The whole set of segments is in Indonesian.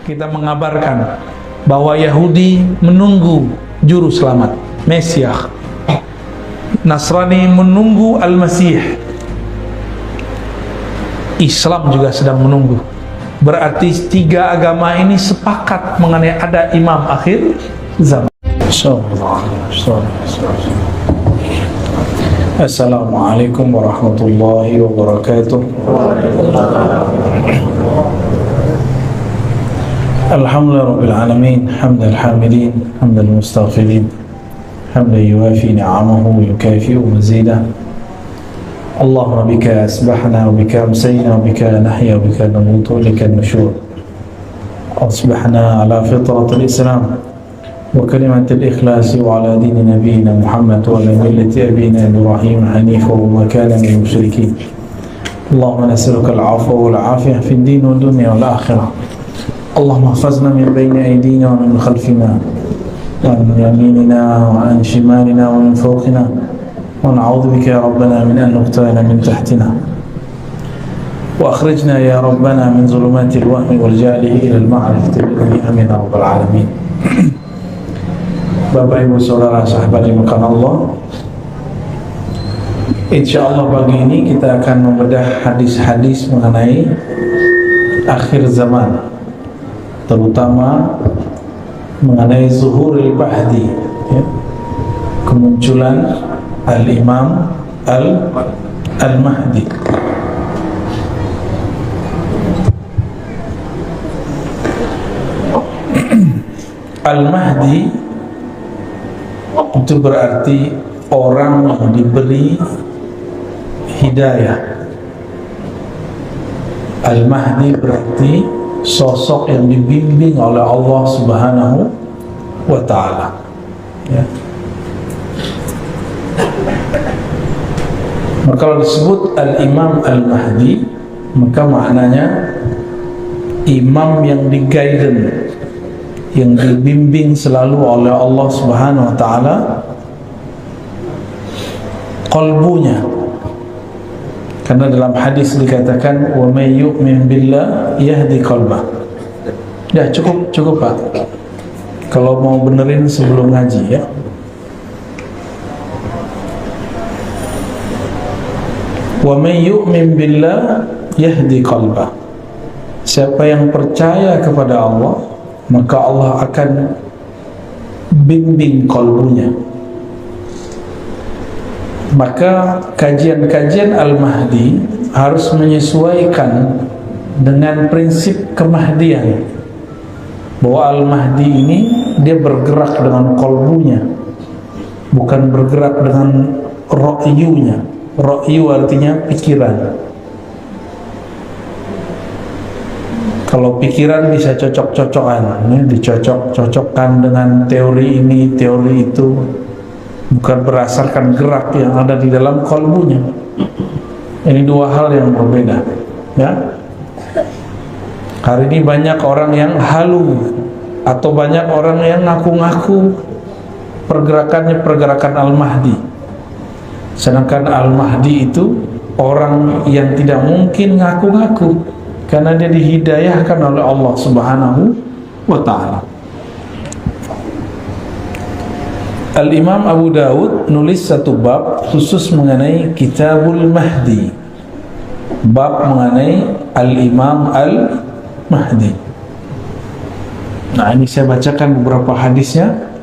kita mengabarkan bahwa Yahudi menunggu juru selamat, Mesias. Nasrani menunggu Al-Masih. Islam juga sedang menunggu. Berarti tiga agama ini sepakat mengenai ada imam akhir zaman. Assalamualaikum warahmatullahi wabarakatuh. Alhamdulillah rabbil alamin, hamdal hamidin, hamdal mustaghfirin, hamdan yuwafi ni'amahu wa yukafi'u mazidah. Allahumma bika asbahna wa bika amsayna wa bika nahya wa bika namutu wa bika nusyur. Asbahna ala fitratil Islam wa kalimatil ikhlasi wa ala dini nabiyina Muhammad wa ala millati abina Ibrahim hanifa wa ma kana minal musyrikin. Allahumma nas'aluka al-'afwa wal 'afiyah fid din wad dunya wal akhirah. Allahumma ihfazna min bayni aydina wa min khalfina wa min yaminina wa an shimalina wa min fawqina wa na'udzu bika ya rabbana min an nuqtala min tahtina wa akhrijna ya rabbana min zulumatil wahmi wal jahli ila al-ma'rifati bi amin ya rabbal alamin. Bapak Ibu Saudara sahabat dimuliakan Allah, insyaallah pagi ini kita akan membedah hadis-hadis mengenai akhir zaman, terutama mengenai zuhuril Mahdi, ya, kemunculan Al-Imam Al-Mahdi. Al-Mahdi itu berarti orang yang diberi hidayah. Al-Mahdi berarti sosok yang dibimbing oleh Allah Subhanahu wa ta'ala, ya. Maka kalau disebut Al-Imam Al-Mahdi, maka maknanya imam yang di-guidance, yang dibimbing selalu oleh Allah Subhanahu wa ta'ala qalbunya. Karena dalam hadis dikatakan wa may yu'min billah yahdi qalbah. Ya cukup Pak. Kalau mau benerin sebelum ngaji, ya. Wa may yu'min billah yahdi qalbah. Siapa yang percaya kepada Allah, maka Allah akan bimbing kalbunya. Maka kajian-kajian Al-Mahdi harus menyesuaikan dengan prinsip kemahdian, bahwa Al-Mahdi ini dia bergerak dengan kalbunya, bukan bergerak dengan ra'yunya. Ra'yu artinya pikiran. Kalau pikiran bisa cocok-cocokan, ini dicocok-cocokkan dengan teori ini, teori itu, bukan berdasarkan gerak yang ada di dalam kalbunya. Ini dua hal yang berbeda, ya. Hari ini banyak orang yang halu, atau banyak orang yang ngaku-ngaku pergerakannya pergerakan Al-Mahdi, sedangkan Al-Mahdi itu orang yang tidak mungkin ngaku-ngaku, karena dia dihidayahkan oleh Allah Subhanahu wa ta'ala. Al-Imam Abu Dawud nulis satu bab khusus mengenai Kitabul Mahdi, bab mengenai Al-Imam Al-Mahdi. Nah, ini saya bacakan beberapa hadisnya.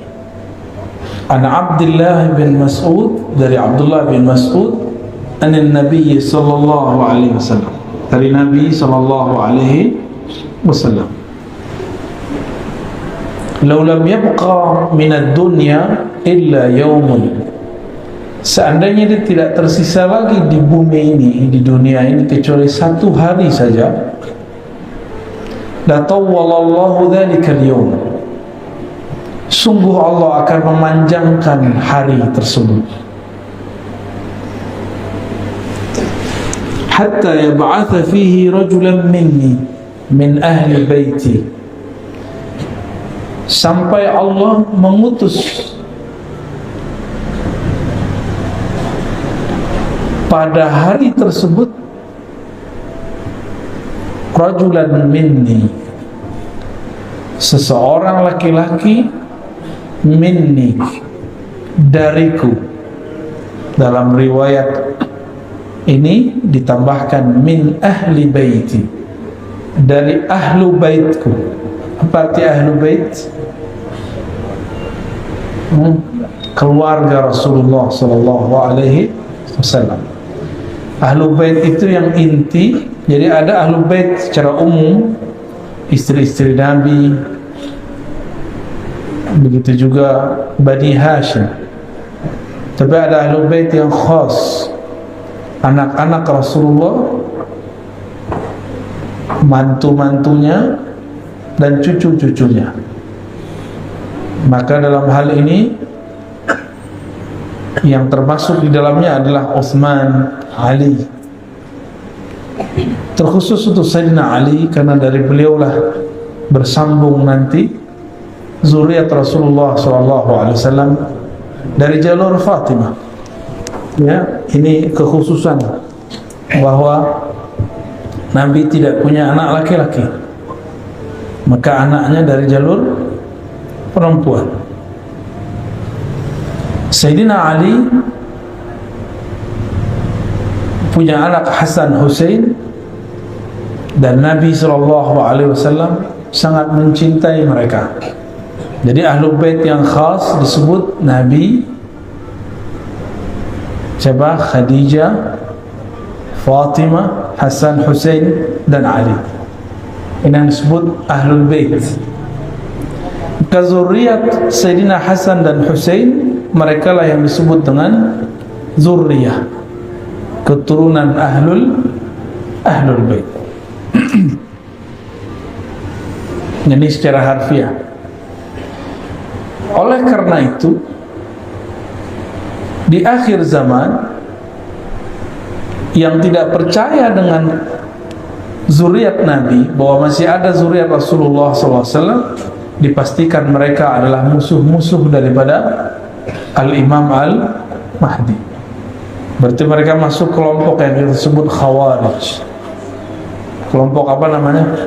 An Abdullah bin Mas'ud, dari Abdullah bin Mas'ud, anin Nabi sallallahu alaihi wasallam, dari Nabi sallallahu alaihi wasallam, "Law lam yabqa min ad-dunya illa yawmun." Seandainya dia tidak tersisa lagi di bumi ini, di dunia ini, kecuali satu hari saja, la tawwalallahu dzalikal yawm, sungguh Allah akan memanjangkan hari tersebut, hatta yab'atha fihi rajulan minni min ahli baiti, sampai Allah mengutus pada hari tersebut rajulan minni, seseorang laki-laki minni, dariku. Dalam riwayat ini ditambahkan min ahli baiti, dari ahlu baitku. Apa arti ahlu bait? Keluarga Rasulullah sallallahu alaihi wasallam. Ahlu bait itu yang inti. Jadi ada ahlu bait secara umum, istri-istri Nabi, begitu juga Bani Hashim. Tapi ada ahlu bait yang khas, anak-anak Rasulullah, mantu-mantunya, dan cucu-cucunya. Maka dalam hal ini yang termasuk di dalamnya adalah Utsman, Ali. Terkhusus untuk Sayyidina Ali karena dari beliaulah bersambung nanti zuriat Rasulullah SAW dari jalur Fatimah. Ya, ini kekhususan bahwa Nabi tidak punya anak laki-laki, maka anaknya dari jalur perempuan. Sayyidina Ali punya anak Hasan Hussein, dan Nabi SAW sangat mencintai mereka. Jadi ahlu bait yang khas disebut Nabi siapa? Khadijah, Fatimah, Hasan Hussein, dan Ali. Ini yang disebut ahlul bait. Kezuriat Sayyidina Hasan dan Hussein, mereka lah yang disebut dengan zurriyah, keturunan ahlul bait. Jadi secara harfiah. Oleh karena itu, di akhir zaman yang tidak percaya dengan zuriat Nabi, bahwa masih ada zuriat Rasulullah SAW, dipastikan mereka adalah musuh-musuh daripada Al-Imam Al-Mahdi. Berarti mereka masuk kelompok yang disebut Khawarij. Kelompok apa namanya?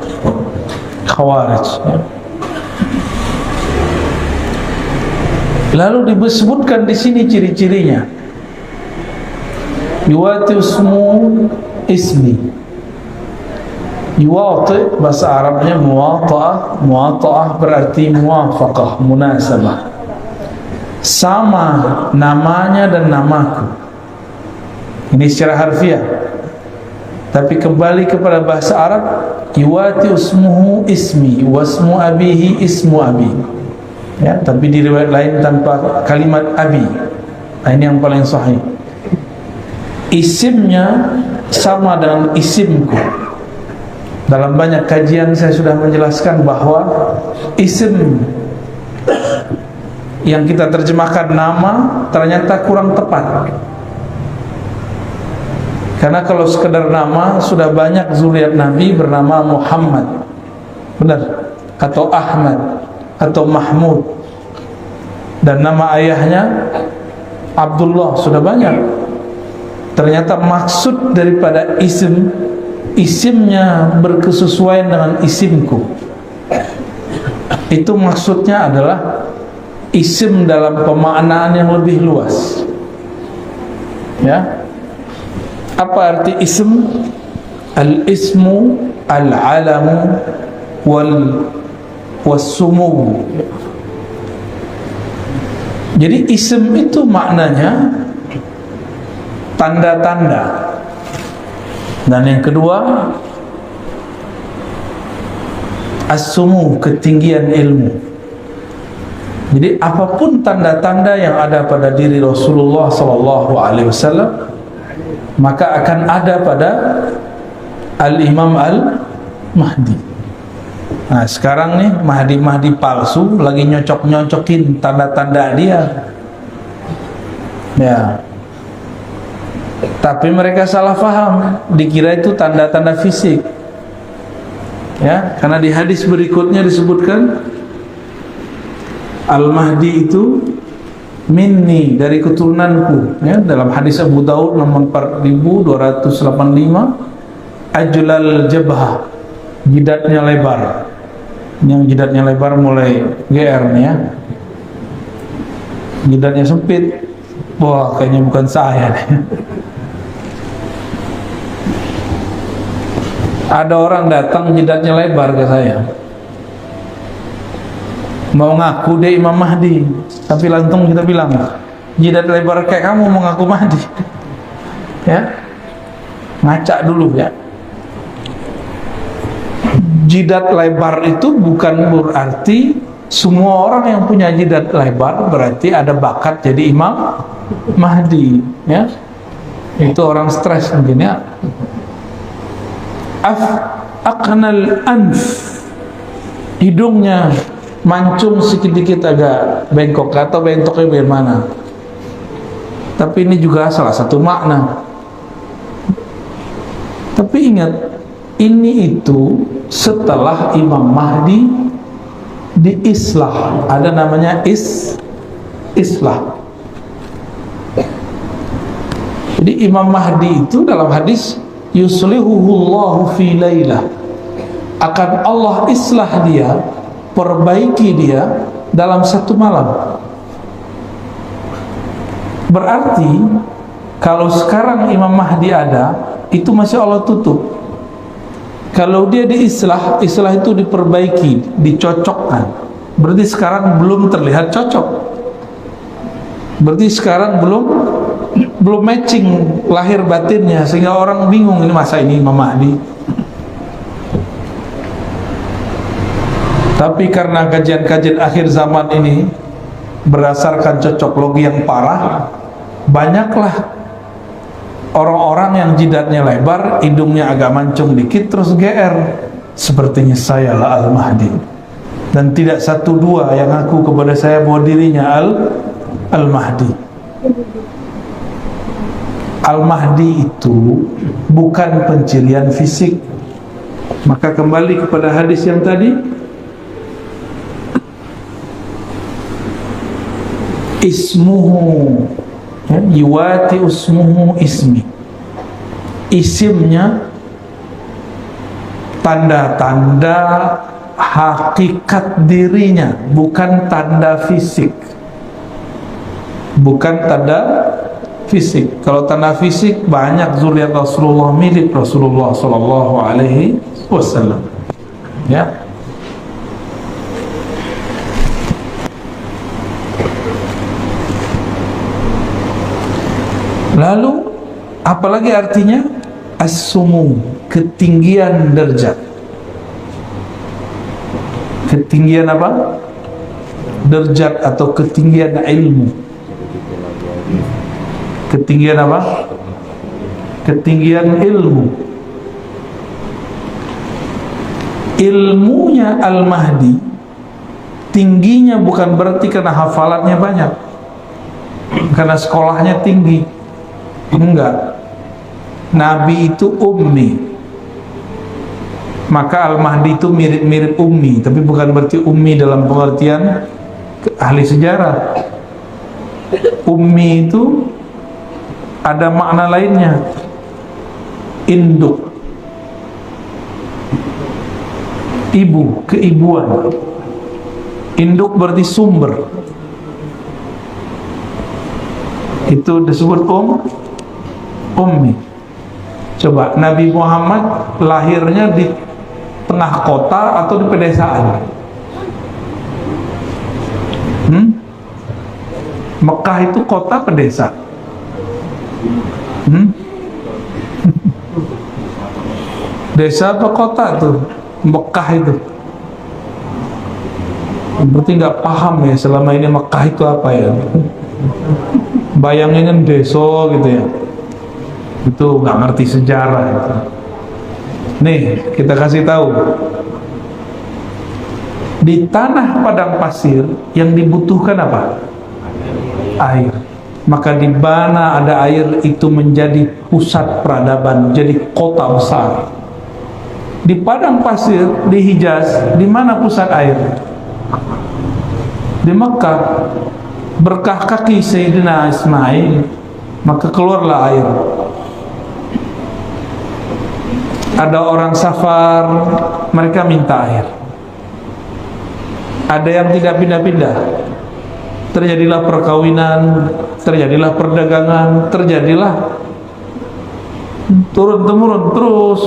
Khawarij. Lalu disebutkan di sini ciri-cirinya. Yuwati ismi. Yuwati bahasa Arabnya muwata'ah. Muwata'ah berarti muwafaqah, munasabah. Sama namanya dan namaku. Ini secara harfiah. Tapi kembali kepada bahasa Arab, yuwati ismuhu ismi, wasmu abihi ismu abi. Ya, tapi di riwayat lain tanpa kalimat abi. Nah, ini yang paling sahih. Isimnya sama dengan isimku. Dalam banyak kajian saya sudah menjelaskan bahwa isim yang kita terjemahkan nama ternyata kurang tepat. Karena kalau sekedar nama, sudah banyak zuriat Nabi bernama Muhammad, benar, atau Ahmad, atau Mahmud, dan nama ayahnya Abdullah, sudah banyak. Ternyata maksud daripada isimnya berkesesuaian dengan isimku. Itu maksudnya adalah isim dalam pemaknaan yang lebih luas. Ya. Apa arti ism? Al-ismu al-alamu was-sumu. Jadi ism itu maknanya tanda-tanda. Dan yang kedua, as-sumu, ketinggian ilmu. Jadi apapun tanda-tanda yang ada pada diri Rasulullah SAW, maka akan ada pada Al-Imam Al-Mahdi. Nah, sekarang nih Mahdi palsu lagi nyocok-nyocokin tanda-tanda dia. Ya. Tapi mereka salah paham, dikira itu tanda-tanda fisik. Ya, karena di hadis berikutnya disebutkan Al-Mahdi itu minni, dari keturunanku. Ya, dalam hadis Abu Daud nomor 4285, ajlal jabhah, jidatnya lebar. Yang jidatnya lebar mulai GR nih ya. Jidatnya sempit, wah kayaknya bukan saya nih. Ada orang datang jidatnya lebar ke saya, mau ngaku dia Imam Mahdi, tapi langsung kita bilang, jidat lebar kayak kamu mau ngaku Mahdi? Ya, ngaca dulu ya. Jidat lebar itu bukan berarti semua orang yang punya jidat lebar berarti ada bakat jadi Imam Mahdi, ya. Itu orang stres mungkin ya. Aqnal anf, hidungnya mancung sedikit agak bengkok, atau bentoknya bagaimana. Tapi ini juga salah satu makna. Tapi ingat, ini itu setelah Imam Mahdi diislah, ada namanya islah. Jadi Imam Mahdi itu dalam hadis yuslihuhullahu fi lailah, akan Allah islah dia, perbaiki dia dalam satu malam. Berarti kalau sekarang Imam Mahdi ada, itu masih Allah tutup. Kalau dia diislah, islah itu diperbaiki, dicocokkan, berarti sekarang belum terlihat cocok. Berarti sekarang belum matching lahir batinnya, sehingga orang bingung, ini masa ini Imam Mahdi. Tapi karena kajian-kajian akhir zaman ini berdasarkan cocok logi yang parah, banyaklah orang-orang yang jidatnya lebar, hidungnya agak mancung dikit, terus GR. Sepertinya saya lah Al-Mahdi. Dan tidak satu dua yang ngaku kepada saya bahwa dirinya Al-Mahdi. Al-Mahdi itu bukan pencirian fisik. Maka kembali kepada hadis yang tadi, ismuhu yuwati usmuhu ismi, isimnya tanda-tanda hakikat dirinya, bukan tanda fisik. Bukan tanda fisik. Kalau tanda fisik banyak zuriat Rasulullah milik Rasulullah sallallahu alaihi wasallam. Ya. Lalu apalagi artinya? As-sumu, ketinggian derajat. Ketinggian apa? Derajat atau ketinggian ilmu. Ketinggian apa? Ketinggian ilmu. Ilmunya Al-Mahdi tingginya bukan berarti karena hafalannya banyak, karena sekolahnya tinggi. Enggak. Nabi itu ummi, maka Al-Mahdi itu mirip-mirip ummi, tapi bukan berarti ummi dalam pengertian ahli sejarah. Ummi itu ada makna lainnya, induk, ibu, keibuan. Induk berarti sumber, itu disebut ummi. Coba Nabi Muhammad lahirnya di tengah kota atau di pedesaan? Mekah itu kota pedesa? Desa apa kota tuh Mekah itu? Berarti nggak paham ya selama ini Mekah itu apa ya? Bayanginnya desa gitu ya. Itu nggak ngerti sejarah itu. Nih kita kasih tahu, di tanah padang pasir yang dibutuhkan apa? Air. Maka di mana ada air itu menjadi pusat peradaban, jadi kota besar. Di padang pasir di Hijaz, di mana pusat air? Di Mekah. Berkah kaki Sayyidina Ismail, maka keluarlah air. Ada orang safar, mereka minta air. ada yang tidak pindah-pindah. Terjadilah perkawinan, terjadilah perdagangan, terjadilah turun-temurun terus,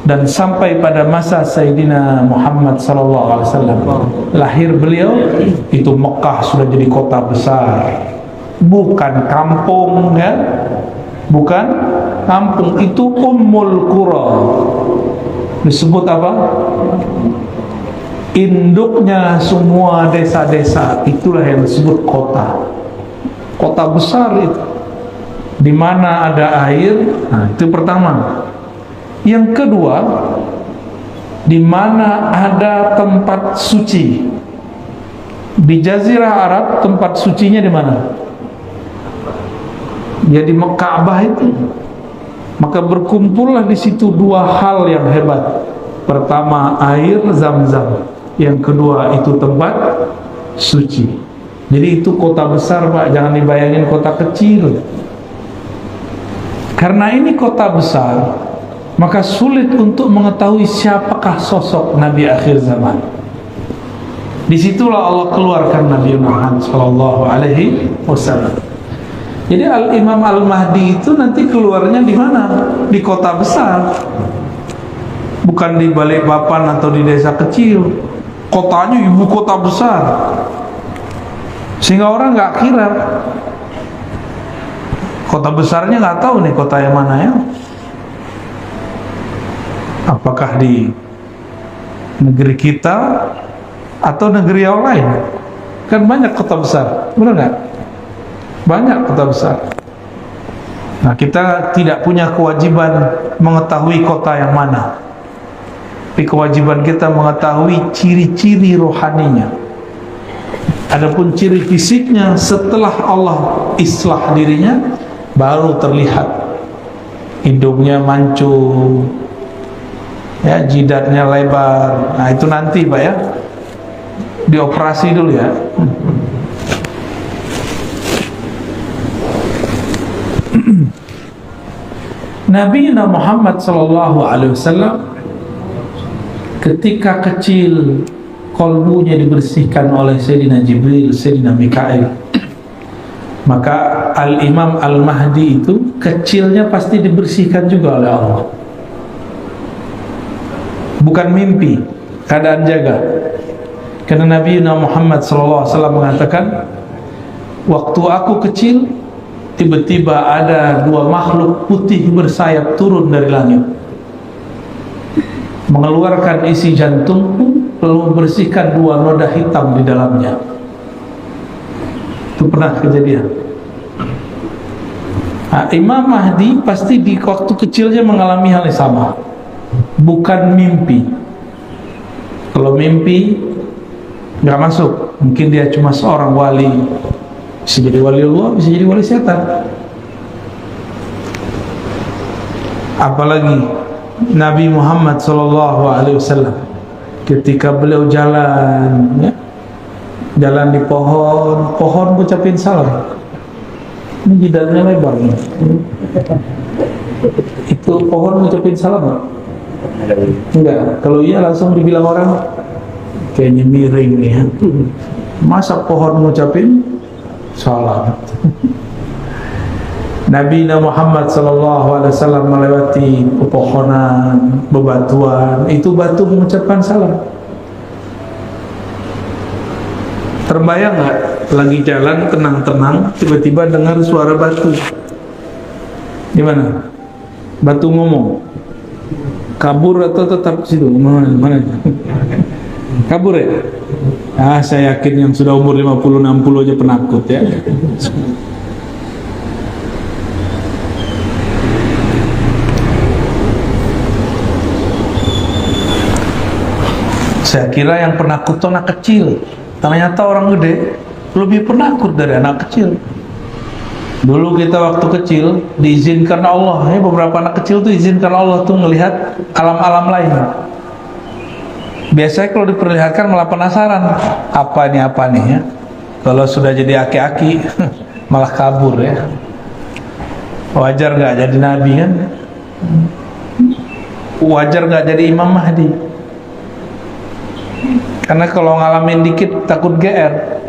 dan sampai pada masa Sayyidina Muhammad SAW lahir beliau, itu Mekah sudah jadi kota besar, bukan kampung ya, bukan kampung, itu Ummul Qura. Disebut apa? Induknya semua desa-desa, itulah yang disebut kota. Kota besar itu, di mana ada air. Nah, itu pertama. Yang kedua, di mana ada tempat suci. Di Jazirah Arab tempat sucinya di mana? Ya di Ka'bah itu. Maka berkumpullah di situ dua hal yang hebat. Pertama air Zam-Zam, yang kedua itu tempat suci. Jadi itu kota besar, Pak, jangan dibayangin kota kecil. Karena ini kota besar, maka sulit untuk mengetahui siapakah sosok Nabi akhir zaman. Disitulah Allah keluarkan Nabi Muhammad sallallahu alaihi wasallam. Jadi Imam Al-Mahdi itu nanti keluarnya di mana? Di kota besar, bukan di Balikpapan atau di desa kecil. Kotanya ibu kota besar, sehingga orang nggak kira. Kota besarnya nggak tahu nih kota yang mana ya. Apakah di negeri kita atau negeri yang lain? Kan banyak kota besar, benar nggak? Banyak kota besar. Nah, kita tidak punya kewajiban mengetahui kota yang mana, tapi kewajiban kita mengetahui ciri-ciri rohaninya. Adapun ciri fisiknya, setelah Allah islah dirinya, baru terlihat. Hidungnya mancung, ya, jidatnya lebar. Nah, itu nanti, Pak, ya, dioperasi dulu ya. Nabi Muhammad SAW ketika kecil, kolbunya dibersihkan oleh Sayyidina Jibril, Sayyidina Mikail. Maka Al-Imam Al-Mahdi itu kecilnya pasti dibersihkan juga oleh Allah. Bukan mimpi, keadaan jaga. Karena Nabi Muhammad SAW mengatakan, waktu aku kecil, tiba-tiba ada dua makhluk putih bersayap turun dari langit, mengeluarkan isi jantungku, lalu membersihkan dua noda hitam di dalamnya. Itu pernah kejadian. Nah, Imam Mahdi pasti di waktu kecilnya mengalami hal yang sama, bukan mimpi. Kalau mimpi nggak masuk, mungkin dia cuma seorang wali, bisa jadi wali Allah, bisa jadi wali setan. Apalagi Nabi Muhammad SAW ketika beliau jalan, ya, jalan di pohon, pohon ucapin salam. Ini jidatnya lebar nih. Itu pohon ucapin salam enggak? Kalau iya langsung dibilang orang kayaknya miring nih ya. Masa pohon ngucapin salam? Nabi Muhammad SAW melewati pepohonan, bebatuan, itu batu mengucapkan salam. Terbayang nggak lagi jalan tenang-tenang, tiba-tiba dengar suara batu? Gimana? Batu ngomong, kabur atau tetap situ? Mana? Kabur ya? Ah, saya yakin yang sudah umur 50-60 aja penakut ya. Saya kira yang penakut itu anak kecil. Ternyata orang gede lebih penakut dari anak kecil. Dulu kita waktu kecil diizinkan Allah, ya, beberapa anak kecil tuh izinkan Allah tuh melihat alam-alam lain. Biasanya kalau diperlihatkan malah penasaran, apa nih ya. Kalau sudah jadi aki-aki malah kabur ya. Wajar nggak jadi nabi kan? Wajar nggak jadi Imam Mahdi? Karena kalau ngalamin dikit takut GR.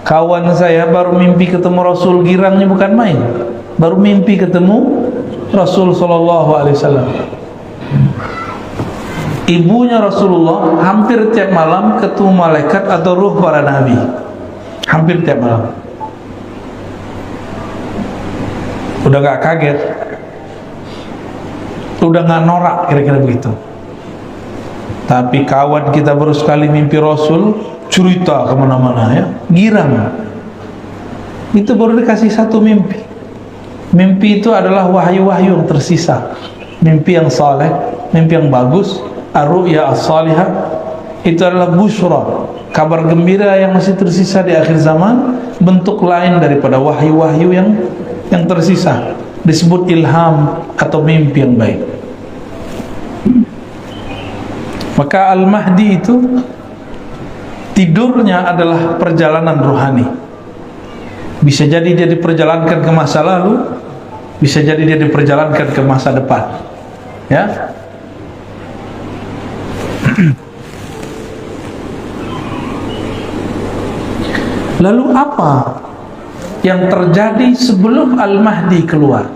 Kawan saya baru mimpi ketemu Rasul, girangnya bukan main. Baru mimpi ketemu Rasul sallallahu alaihi wasallam. Ibunya Rasulullah hampir tiap malam ketemu malaikat atau ruh para nabi. Hampir tiap malam. Udah gak kaget, udah gak norak, kira-kira begitu. Tapi kawan kita baru sekali mimpi Rasul, cerita kemana-mana ya, girang. Itu baru dikasih satu mimpi. Mimpi itu adalah wahyu-wahyu yang tersisa, mimpi yang saleh, mimpi yang bagus. Ar-ru'ya as-salihah itu adalah busyra, kabar gembira yang masih tersisa di akhir zaman, bentuk lain daripada wahyu-wahyu yang tersisa, disebut ilham atau mimpi yang baik. Maka Al-Mahdi itu tidurnya adalah perjalanan rohani. Bisa jadi dia diperjalankan ke masa lalu, bisa jadi dia diperjalankan ke masa depan. Ya. Lalu apa yang terjadi sebelum Al-Mahdi keluar?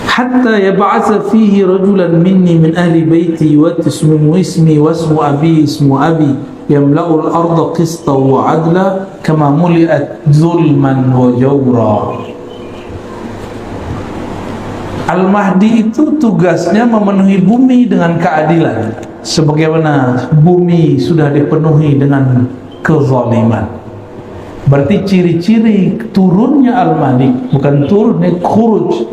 Hatta yab'atsa fihi rajulan minni min ahli baiti wa ismuhu ismi wa ismu abi ismu abi yamla'u al-ardha qistan wa 'adla kama muli'at zulman wa jawra. Al-Mahdi itu tugasnya memenuhi bumi dengan keadilan, sebagaimana bumi sudah dipenuhi dengan kezaliman. Berarti ciri-ciri turunnya Al-Mahdi, bukan turunnya, khuruj,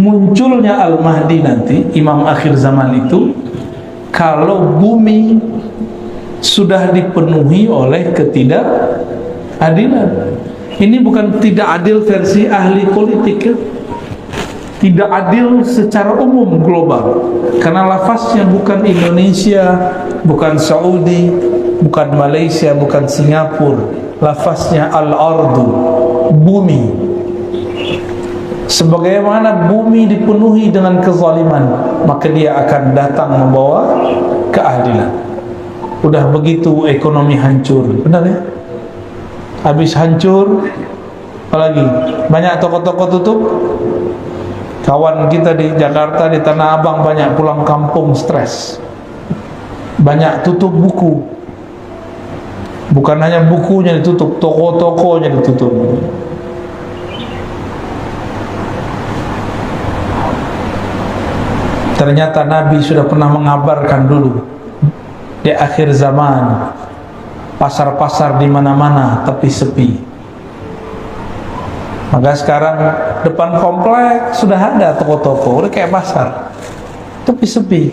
munculnya Al-Mahdi nanti, imam akhir zaman itu, kalau bumi sudah dipenuhi oleh ketidakadilan. Ini bukan tidak adil versi ahli politik ya. Tidak adil secara umum global, karena lafaznya bukan Indonesia, bukan Saudi, bukan Malaysia, bukan Singapura. Lafaznya al-ardu, bumi. Sebagaimana bumi dipenuhi dengan kezaliman, maka dia akan datang membawa keadilan. Udah begitu ekonomi hancur, benar ya? Habis hancur, apalagi banyak toko-toko tutup. Kawan kita di Jakarta, di Tanah Abang banyak pulang kampung stres, banyak tutup buku. Bukan hanya bukunya ditutup, toko-tokonya ditutup. Ternyata Nabi sudah pernah mengabarkan dulu, di akhir zaman pasar-pasar di mana-mana tapi sepi. Maka sekarang depan komplek sudah ada toko-toko, udah kayak pasar, tapi sepi.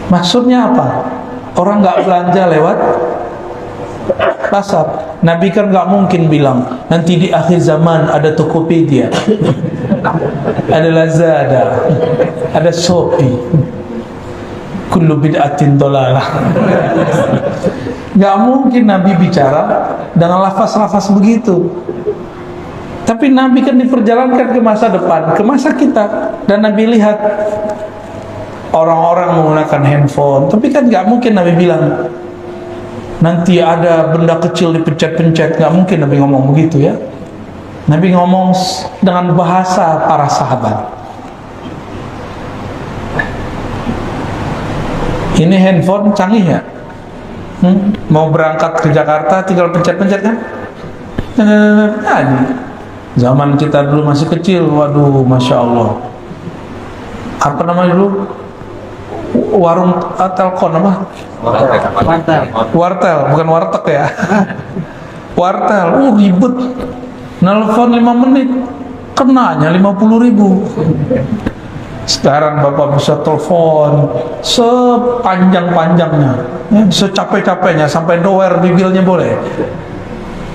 Maksudnya apa? Orang nggak belanja lewat pasar. Nabi kan nggak mungkin bilang nanti di akhir zaman ada Tokopedia, ada Lazada, ada Shopee, kullu bid'atin dolalah. Nggak mungkin Nabi bicara dengan lafaz-lafaz begitu. Tapi Nabi kan diperjalankan ke masa depan, ke masa kita, dan Nabi lihat orang-orang menggunakan handphone. Tapi kan nggak mungkin Nabi bilang nanti ada benda kecil dipencet-pencet. Nggak mungkin Nabi ngomong begitu ya. Nabi ngomong dengan bahasa para sahabat. Ini handphone canggih ya. Mau berangkat ke Jakarta tinggal pencet-pencet kan? Zaman kita dulu masih kecil, waduh, masya Allah. Apa namanya dulu? Warung telkom apa? Wartel, bukan warteg ya. Wartel, ribet. Nelfon 5 menit, kenanya 50.000. Sekarang Bapak bisa telepon sepanjang-panjangnya, secapek-capeknya, sampai dower bibirnya boleh,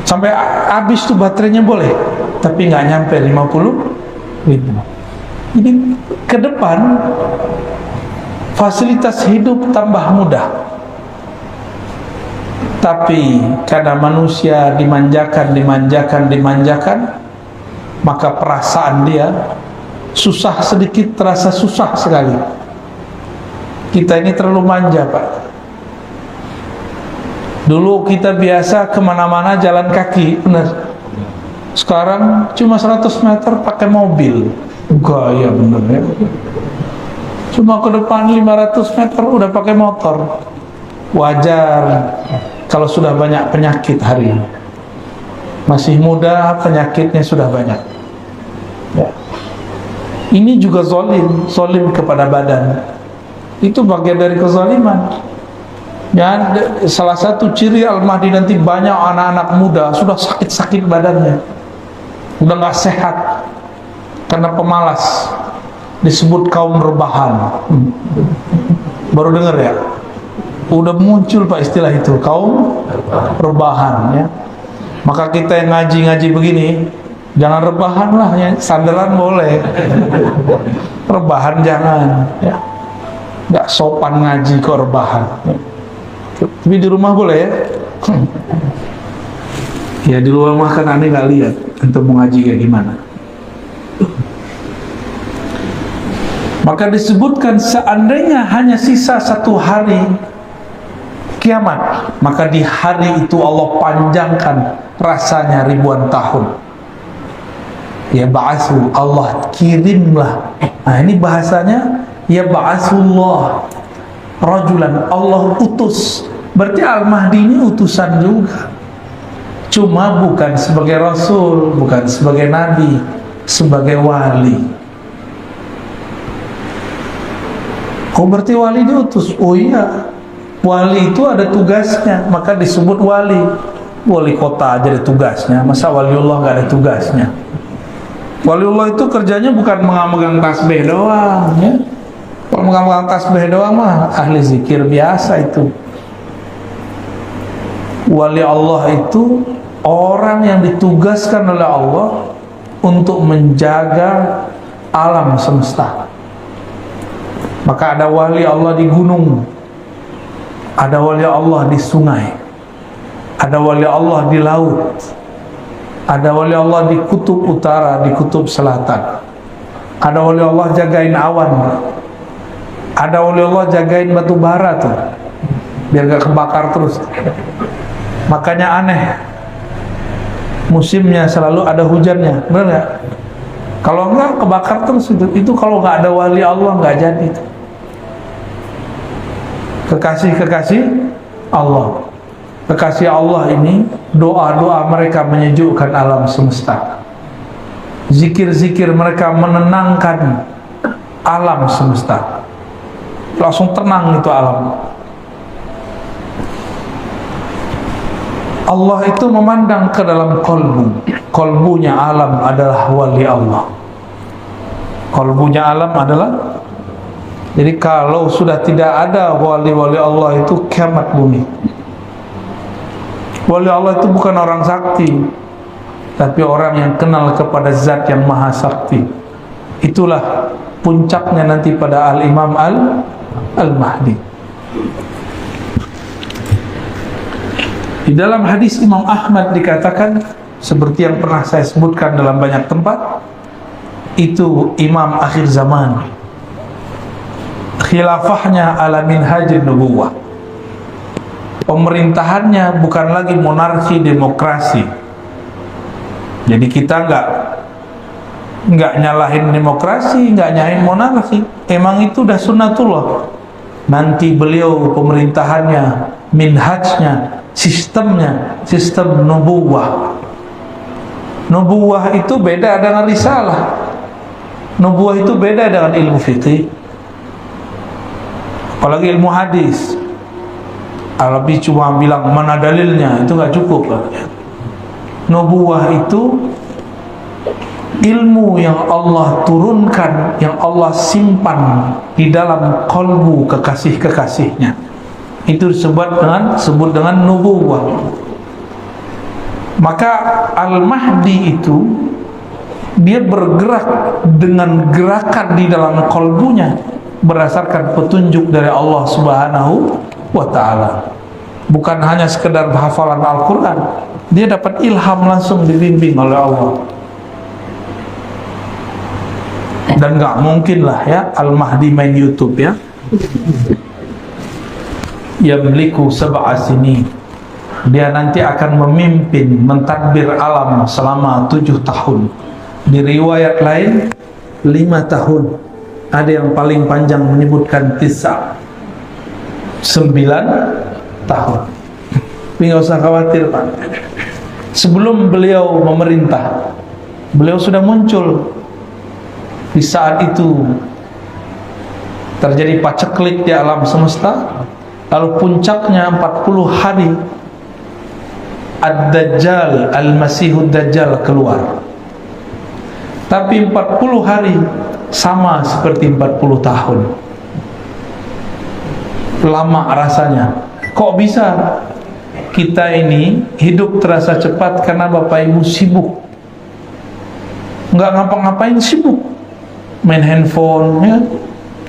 sampai habis tuh baterainya boleh, tapi nggak nyampe 50.000. Jadi ke depan fasilitas hidup tambah mudah, tapi karena manusia dimanjakan, maka perasaan dia susah sedikit terasa susah sekali. Kita ini terlalu manja, Pak. Dulu kita biasa kemana-mana jalan kaki, benar. Sekarang cuma 100 meter pakai mobil. Gaya bener ya. Cuma ke depan 500 meter udah pakai motor. Wajar kalau sudah banyak penyakit hari ini. Masih muda, penyakitnya sudah banyak ya. Ini juga zolim kepada badan. Itu bagian dari kezaliman ya. Salah satu ciri Al-Mahdi nanti, banyak anak-anak muda sudah sakit-sakit badannya, udah gak sehat karena pemalas, disebut kaum rebahan. Baru dengar ya? Udah muncul Pak istilah itu, kaum rebahan ya. Maka kita yang ngaji-ngaji begini, jangan rebahan lah ya. Sandaran boleh, rebahan jangan ya. Gak sopan ngaji kok rebahan ya. Tapi di rumah boleh ya. Ya di rumah kan aneh gak lihat untuk mengaji kayak gimana. Maka disebutkan seandainya hanya sisa 1 hari kiamat, maka di hari itu Allah panjangkan rasanya ribuan tahun. Ya ba'asu, Allah kirimlah. Nah ini bahasanya ya ba'asullah rajulan, Allah utus. Berarti Al-Mahdi ini utusan juga, cuma bukan sebagai Rasul, bukan sebagai Nabi, sebagai wali. Oh berarti wali diutus? Oh iya, wali itu ada tugasnya, maka disebut wali. Wali kota aja ada tugasnya, masa waliullah gak ada tugasnya? Waliullah itu kerjanya bukan megang tasbih doang ya. Kalau megang tasbih doang mah ahli zikir biasa itu. Wali Allah itu orang yang ditugaskan oleh Allah untuk menjaga alam semesta. Maka ada wali Allah di gunung, ada wali Allah di sungai, ada wali Allah di laut, ada wali Allah di kutub utara, di kutub selatan, ada wali Allah jagain awan, ada wali Allah jagain batu bara tuh biar gak kebakar terus. Makanya aneh, musimnya selalu ada hujannya, benar gak? Kalau enggak kebakar terus itu kalau nggak ada wali Allah nggak jadi itu. Kekasih-kekasih Allah, kekasih Allah ini doa-doa mereka menyejukkan alam semesta, zikir-zikir mereka menenangkan alam semesta, langsung tenang itu alam. Allah itu memandang ke dalam kolbunya alam adalah wali Allah. Kolbunya alam adalah, jadi kalau sudah tidak ada wali-wali Allah itu kiamat bumi. Wali Allah itu bukan orang sakti, tapi orang yang kenal kepada zat yang maha sakti. Itulah puncaknya nanti pada Al-Imam Al-Mahdi. Di dalam hadis Imam Ahmad dikatakan, seperti yang pernah saya sebutkan dalam banyak tempat, itu imam akhir zaman, khilafahnya ala minhajin nubuwah, pemerintahannya bukan lagi monarki demokrasi. Jadi kita nggak nyalahin demokrasi, nggak nyalahin monarki, emang itu udah sunnatullah. Nanti beliau pemerintahannya, minhajnya, sistemnya, sistem nubuwah. Nubuwah itu beda dengan risalah. Nubuwah itu beda dengan ilmu fikih, apalagi ilmu hadis. Arabi cuma bilang mana dalilnya, itu nggak cukup. Nubuwah itu ilmu yang Allah turunkan, yang Allah simpan di dalam kalbu kekasih-kekasihnya. Itu disebut dengan nubuwah. Maka Al-Mahdi itu dia bergerak dengan gerakan di dalam kalbunya berdasarkan petunjuk dari Allah Subhanahu wa ta'ala. Bukan hanya sekedar hafalan Al-Quran, dia dapat ilham langsung, dibimbing oleh Allah. Dan gak mungkin lah ya Al-Mahdi main YouTube ya. yamliku sab'a sinin. Dia nanti akan memimpin, mentadbir alam selama 7 tahun. Di riwayat lain 5 tahun. Ada yang paling panjang menyebutkan 9 tahun. Tapi nggak usah khawatir, Pak. Sebelum beliau memerintah, beliau sudah muncul. Di saat itu terjadi paceklik di alam semesta. Lalu puncaknya 40 hari Ad-Dajjal, Al-Masihud Dajjal keluar. Tapi 40 hari sama seperti 40 tahun. Lama rasanya. Kok bisa? Kita ini hidup terasa cepat karena Bapak Ibu sibuk. Nggak ngapa-ngapain, sibuk. Main handphone, ya,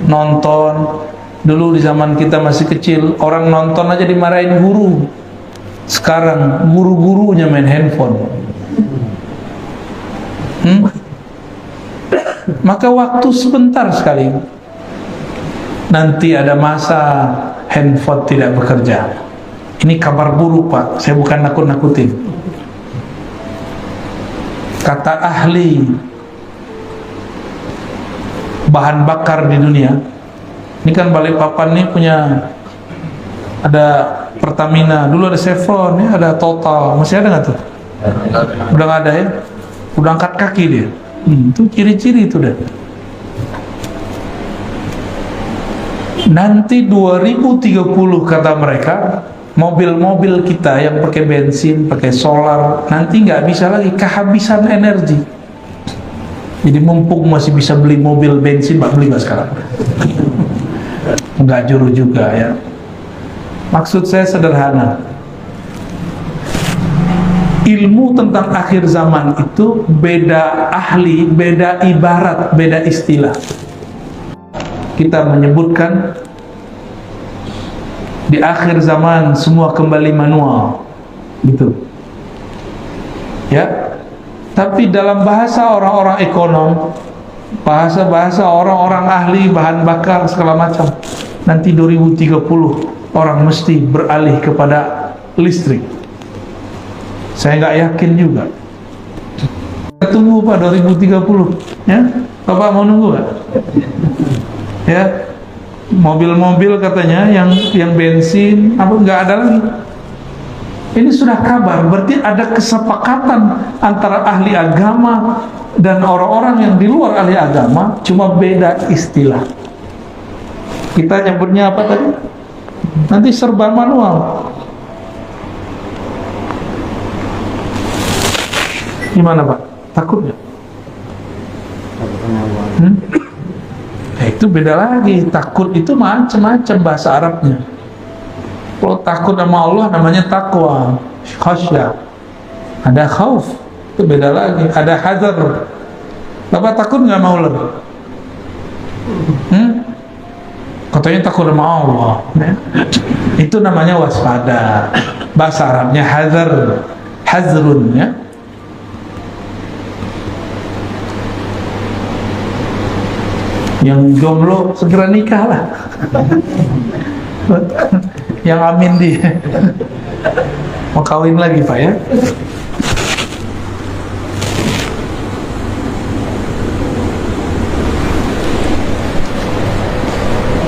nonton. Dulu di zaman kita masih kecil, orang nonton aja dimarahin guru. Sekarang guru-gurunya main handphone. Maka waktu sebentar sekali. Nanti ada masa handphone tidak bekerja. Ini kabar buruk, Pak. Saya bukan nakut-nakutin. Kata ahli bahan bakar di dunia. Ini kan Balikpapan nih punya, ada Pertamina, dulu ada Chevron, ya, ada Total, masih ada nggak tuh? Udah nggak ada ya? Udah angkat kaki dia. Itu ciri-ciri itu deh. Nanti 2030 kata mereka, mobil-mobil kita yang pakai bensin, pakai solar, nanti nggak bisa lagi, kehabisan energi. Jadi mumpung masih bisa beli mobil bensin, beli sekarang. Nggak juru juga ya. Maksud saya sederhana. Ilmu tentang akhir zaman itu beda ahli, beda ibarat, beda istilah. Kita menyebutkan di akhir zaman semua kembali manual, gitu. Ya. Tapi dalam bahasa orang-orang ekonom, bahasa orang-orang ahli bahan bakar segala macam, nanti 2030 orang mesti beralih kepada listrik. Saya nggak yakin juga. Kita tunggu Pak 2030, ya. Bapak mau nunggu nggak? Ya, mobil-mobil katanya yang bensin apa nggak ada lagi. Ini sudah kabar, berarti ada kesepakatan antara ahli agama dan orang-orang yang di luar ahli agama, cuma beda istilah. Kita nyebutnya apa tadi? Nanti serba manual. Gimana Pak? Takut nggak? Itu beda lagi. Takut itu macam-macam bahasa Arabnya. Kalau takut sama Allah namanya takwa, khasyah. Ada khauf, itu beda lagi. Ada hazar. Bapak takut nggak mau lebih? Katanya takut sama Allah. Itu namanya waspada. Bahasa Arabnya hazar, hazrun, ya. Yang jomblo segera nikah lah. Yang amin dia mau kawin lagi Pak ya.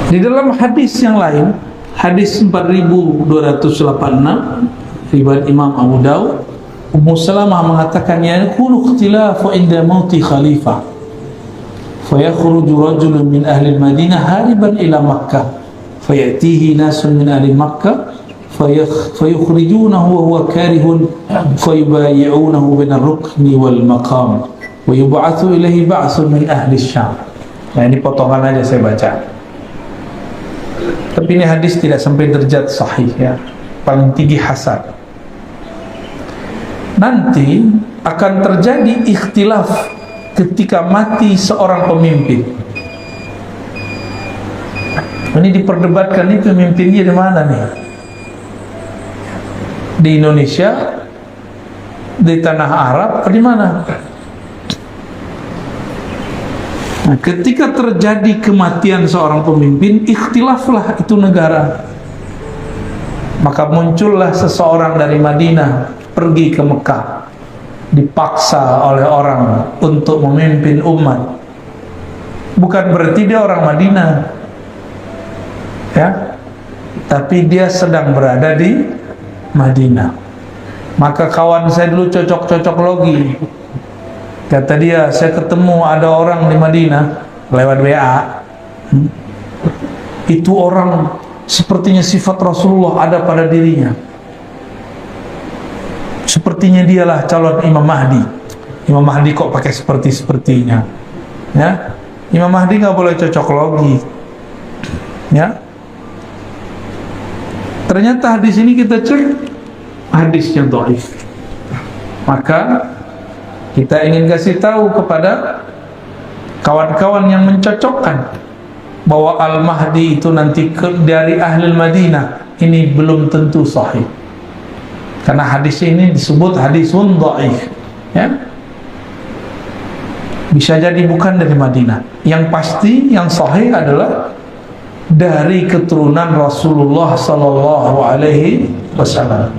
Di dalam hadis yang lain, hadis 4286 riwayat Imam Abu Daud, Ummu Salamah mengatakan, yakunu ikhtilafu inda mauti khalifah fayakhruju rajulun min ahli Madinah hariban ila Makkah fayatihi nasun min ahli Makkah fayukhrijunahu wa huwa karihun fayubayi'unahu bin ar-rukni wal maqam wa yub'atsu ilaihi ba'sun min ahli Syam. Nah, ini potongan aja saya baca. Tapi ini hadis tidak sampai derajat sahih ya. Paling tinggi hasan. Nanti akan terjadi ikhtilaf ketika mati seorang pemimpin. Ini diperdebatkan, ini pemimpinnya di mana nih? Di Indonesia, di tanah Arab, atau di mana? Nah, ketika terjadi kematian seorang pemimpin, ikhtilaflah itu negara. Maka muncullah seseorang dari Madinah pergi ke Mekah, dipaksa oleh orang untuk memimpin umat. Bukan berarti dia orang Madinah, ya, tapi dia sedang berada di Madinah. Maka kawan saya dulu cocok-cocok logi. Kata dia, saya ketemu ada orang di Madinah lewat WA. Itu orang sepertinya sifat Rasulullah ada pada dirinya. Sepertinya dialah calon Imam Mahdi. Imam Mahdi kok pakai sepertinya, ya? Imam Mahdi nggak boleh cocok logi, ya. Ternyata hadis ini kita cek hadisnya dhaif. Maka kita ingin kasih tahu kepada kawan-kawan yang mencocokkan bahwa Al-Mahdi itu nanti dari ahli Madinah, ini belum tentu sahih. Karena hadis ini disebut hadisun dhaif, ya. Bisa jadi bukan dari Madinah. Yang pasti yang sahih adalah dari keturunan Rasulullah sallallahu alaihi wasallam.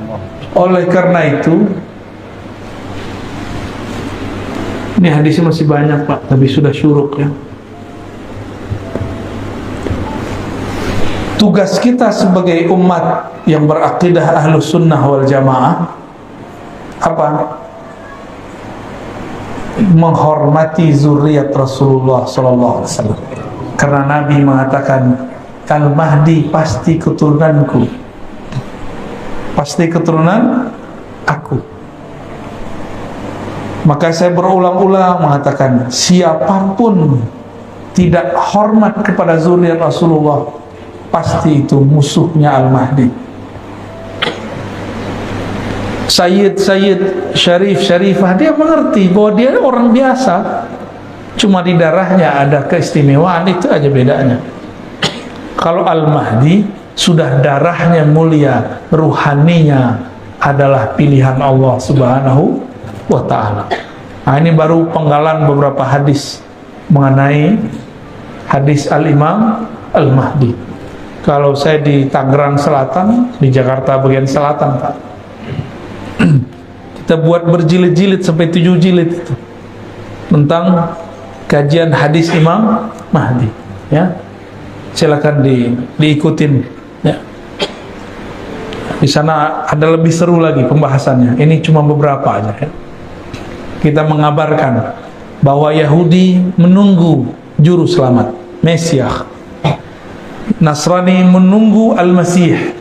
Oleh karena itu, ini hadisnya masih banyak Pak, tapi sudah syuruk, ya. Tugas kita sebagai umat yang berakidah ahlus sunnah wal jamaah apa? Menghormati zuriat Rasulullah sallallahu alaihi wasallam. Karena Nabi mengatakan, Al-Mahdi pasti keturunanku, pasti keturunan aku. Maka saya berulang-ulang mengatakan, siapapun tidak hormat kepada zuriat Rasulullah, pasti itu musuhnya Al-Mahdi. Sayyid Syarifah, dia mengerti bahwa dia orang biasa, cuma di darahnya ada keistimewaan, itu aja bedanya. Kalau Al-Mahdi sudah darahnya mulia, ruhaninya adalah pilihan Allah subhanahu wa ta'ala. Nah, ini baru penggalan beberapa hadis mengenai hadis Al-Imam Al-Mahdi. Kalau saya di Tangerang Selatan, di Jakarta bagian selatan Pak, kita buat berjilid-jilid sampai 7 jilid itu, tentang kajian hadis Imam Mahdi, ya. Silakan diikutin, ya. Di sana ada lebih seru lagi pembahasannya. Ini cuma beberapa aja, ya. Kita mengabarkan bahwa Yahudi menunggu juru selamat, Mesias. Nasrani menunggu Al-Masih.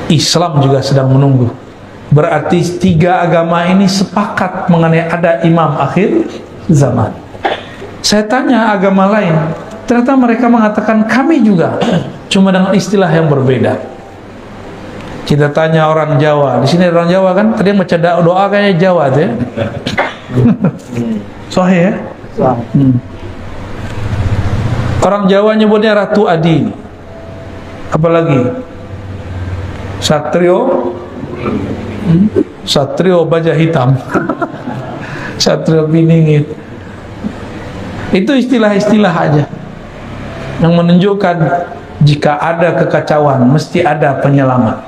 Islam juga sedang menunggu. Berarti 3 agama ini sepakat mengenai ada imam akhir zaman. Saya tanya agama lain, ternyata mereka mengatakan kami juga, cuma dengan istilah yang berbeda. Kita tanya orang Jawa, di sini orang Jawa kan, tadi yang baca doa kayaknya Jawa tuh, ya. Sahih, ya? Orang Jawa nyebutnya Ratu Adi. Apalagi Satrio Baja Hitam, Satrio Biningit. Itu istilah-istilah aja yang menunjukkan jika ada kekacauan mesti ada penyelamat.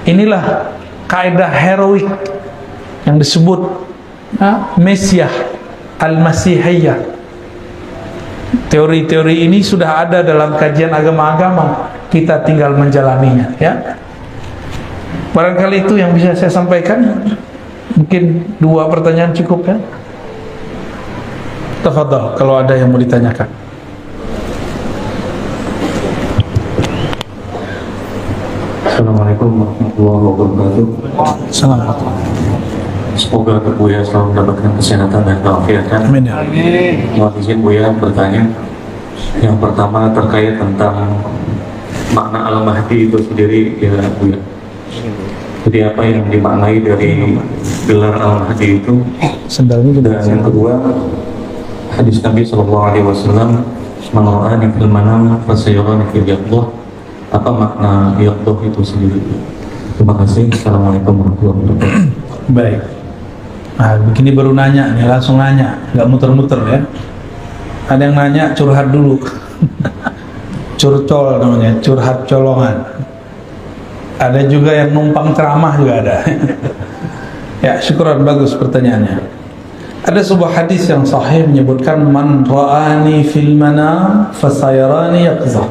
Inilah kaidah heroik yang disebut Mesiah Al-Masihiyah. Teori-teori ini sudah ada dalam kajian agama-agama, kita tinggal menjalaninya, ya. Barangkali itu yang bisa saya sampaikan. Mungkin 2 pertanyaan cukup, ya. Tafadhal kalau ada yang mau ditanyakan. Assalamualaikum warahmatullahi wabarakatuh. Assalamualaikum. Semoga Buya selalu mendapatkan kesehatan dan keafiatan. Amin, ya. Mohon izin Buya bertanya. Yang pertama terkait tentang makna Al-Mahdi itu sendiri, ya Buya. Jadi apa yang dimaknai dari gelar Al-Mahdi itu? Dan yang kedua, hadis Nabi SAW, "Man ra'ani fil manam fasayarani fil yaqdah." Apa makna yaqdah itu sendiri? Terima kasih. Assalamualaikum warahmatullahi wabarakatuh. Baik. Nah, begini baru nanya nih, langsung nanya, nggak muter-muter, ya. Ada yang nanya, curhat dulu. curcol namanya, curhat colongan. Ada juga yang numpang ceramah juga ada. Ya, syukuran, bagus pertanyaannya. Ada sebuah hadis yang sahih menyebutkan man ra'ani fil manam fasayarani yaqza.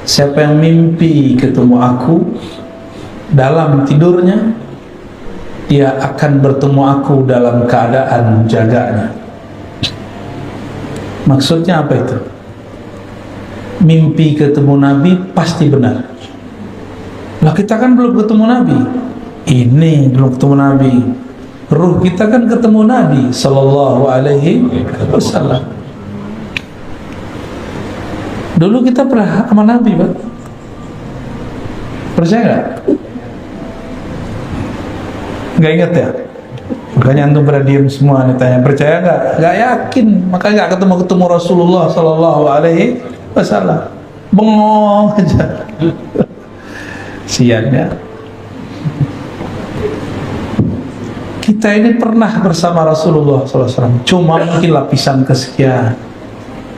Siapa yang mimpi ketemu aku dalam tidurnya, dia akan bertemu aku dalam keadaan jaganya. Maksudnya apa itu? Mimpi ketemu Nabi pasti benar. Lah kita kan belum ketemu Nabi. Ini belum ketemu Nabi. Ruh kita kan ketemu Nabi sallallahu alaihi wasallam. Dulu kita pernah sama Nabi, Pak. Percaya nggak? Nggak ingat ya? Makanya antum pada diam semua nih, tanya percaya nggak? Nggak yakin, makanya nggak ketemu Rasulullah sallallahu alaihi wasallam. Bengong aja. Siannya. Kita ini pernah bersama Rasulullah SAW, cuma mungkin lapisan kesekian.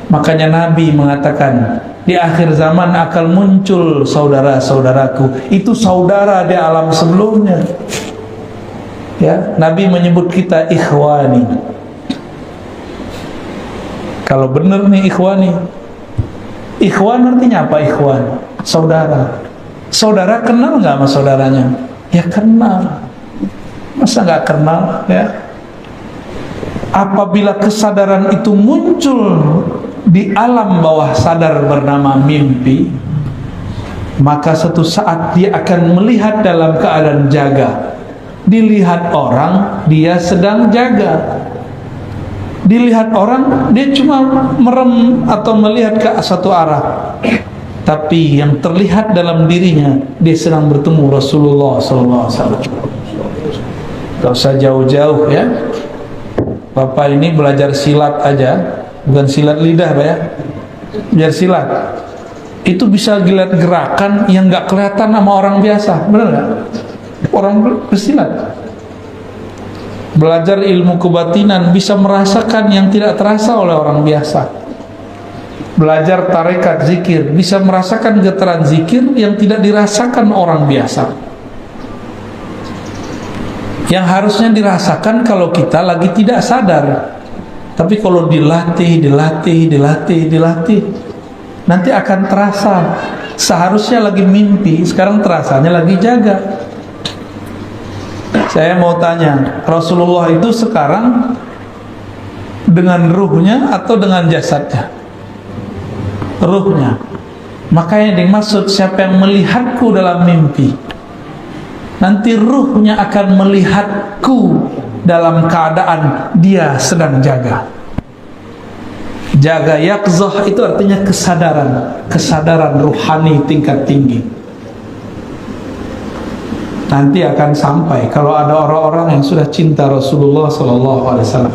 Makanya Nabi mengatakan di akhir zaman akan muncul saudara-saudaraku. Itu saudara di alam sebelumnya. Ya, Nabi menyebut kita ikhwani. Kalau benar nih ikhwani. Ikhwan artinya apa ikhwan? Saudara. Saudara kenal nggak sama saudaranya? Ya kenal. Masa nggak kenal ya? Apabila kesadaran itu muncul di alam bawah sadar bernama mimpi, maka suatu saat dia akan melihat dalam keadaan jaga. Dilihat orang, dia sedang jaga. Dilihat orang, dia cuma merem atau melihat ke satu arah. Tapi yang terlihat dalam dirinya, dia sedang bertemu Rasulullah SAW. Gak usah jauh-jauh ya. Bapak ini belajar silat aja, bukan silat lidah Pak ya, belajar silat. Itu bisa lihat gerakan yang gak kelihatan sama orang biasa, benar gak? Orang bersilat belajar ilmu kebatinan bisa merasakan yang tidak terasa oleh orang biasa. Belajar tarekat zikir bisa merasakan getaran zikir yang tidak dirasakan orang biasa, yang harusnya dirasakan kalau kita lagi tidak sadar. Tapi kalau dilatih, nanti akan terasa. Seharusnya lagi mimpi, sekarang terasanya lagi jaga. Saya mau tanya, Rasulullah itu sekarang dengan ruhnya atau dengan jasadnya? Ruhnya. Makanya dimaksud siapa yang melihatku dalam mimpi, nanti ruhnya akan melihatku dalam keadaan dia sedang jaga. Jaga yaqzah itu artinya kesadaran ruhani tingkat tinggi. Nanti akan sampai kalau ada orang-orang yang sudah cinta Rasulullah SAW.